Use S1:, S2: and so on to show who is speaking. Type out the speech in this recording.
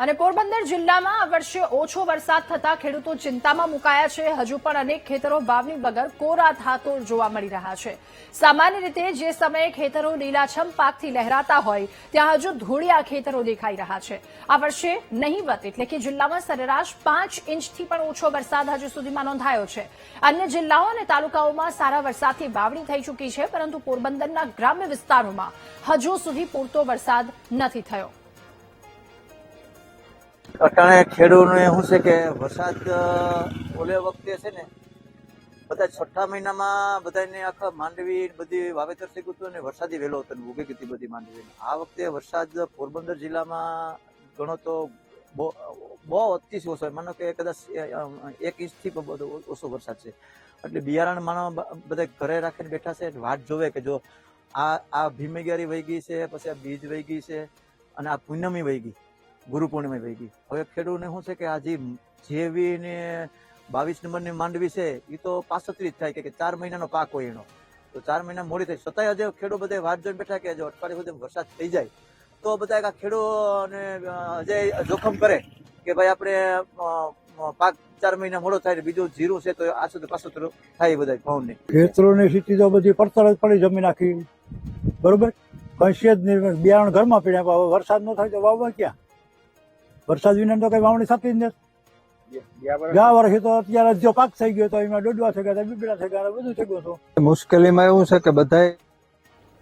S1: અને પોરબંદર જિલ્લામાં આ વર્ષે ઓછો વરસાદ થતા ખેડૂતો ચિંતામાં મુકાયા છે। હજુ પણ અનેક ખેતરો વાવણી વગર કોરા થાતો જોવા મળી રહ્યા છે। સામાન્ય રીતે જે સમયે ખેતરો લીલાછમ પાકથી લહેરાતા હોય ત્યાં હજુ ધૂળિયા ખેતરો દેખાઈ રહ્યા છે। આ વર્ષે નહીવત એટલે કે જિલ્લામાં સરેરાશ 5 ઇંચથી પણ ઓછો વરસાદ હજુ સુધીમાં નોંધાયો છે। અન્ય જિલ્લાઓ અને તાલુકાઓમાં સારા વરસાદથી વાવણી થઈ ચૂકી છે, પરંતુ પોરબંદરના ગ્રામ્ય વિસ્તારોમાં હજુ સુધી પૂરતો વરસાદ નથી થયો।
S2: અટાણે ખેડૂતોને શું છે કે વરસાદ ઓલે વખતે છે ને બધા છઠ્ઠા મહિનામાં બધાને આખા માંડવી બધી વાવેતર થઈ ગયું હતું અને વરસાદી વહેલો હતો ઉગી ગઈ હતી બધી માંડવી। આ વખતે વરસાદ પોરબંદર જિલ્લામાં ઘણો તો બહુ અતિશય ઓછો, માનો કે કદાચ 1 ઇંચથી પણ ઓછો વરસાદ છે। એટલે બિયારણ માનો બધા ઘરે રાખીને બેઠા છે, વાટ જોવે કે જો આ ભીમગિયારી વહી ગઈ છે, પછી આ બીજ વહી ગઈ છે અને આ પૂનમી વહી ગઈ, ગુરુ પૂર્ણિમા વહી ગઈ। હવે ખેડૂતને શું છે કે આ જેવી ને 22 નંબરની માંડવી છે એ તો 35 થાય કે 4 મહિનાનો પાક હોય એનો, તો 4 મહિના મોડી થાય છતાંય હજુ ખેડૂત બધા વાત જોઈને બેઠા કે જો અઠવાડિયા સુધી વરસાદ થઈ જાય તો બધા ખેડૂતોને હજે જોખમ કરે કે ભાઈ આપણે પાક 4 મહિના મોડો થાય, બીજું જીરું છે તો આ સુધી પાછું થાય બધા ભાવને।
S3: ખેતરોની સ્થિતિ તો બધી પડતર જ પડી જમીન આખી, બરોબર, કઈ જ નહીં, બિયારણ ઘરમાં પીડ્યા, વરસાદ ન થાય તો વાવવા ક્યાં? વરસાદ વિના તો કઈ વાવણી થતી જ નથી। ગયા વર્ષે તો અત્યારે જો પાક થઈ ગયો તો એમાં ડોડવા થઈ ગયા, બીબડા થઈ ગયા, બધું થઈ ગયું હતું।
S4: મુશ્કેલીમાં એવું છે કે બધાય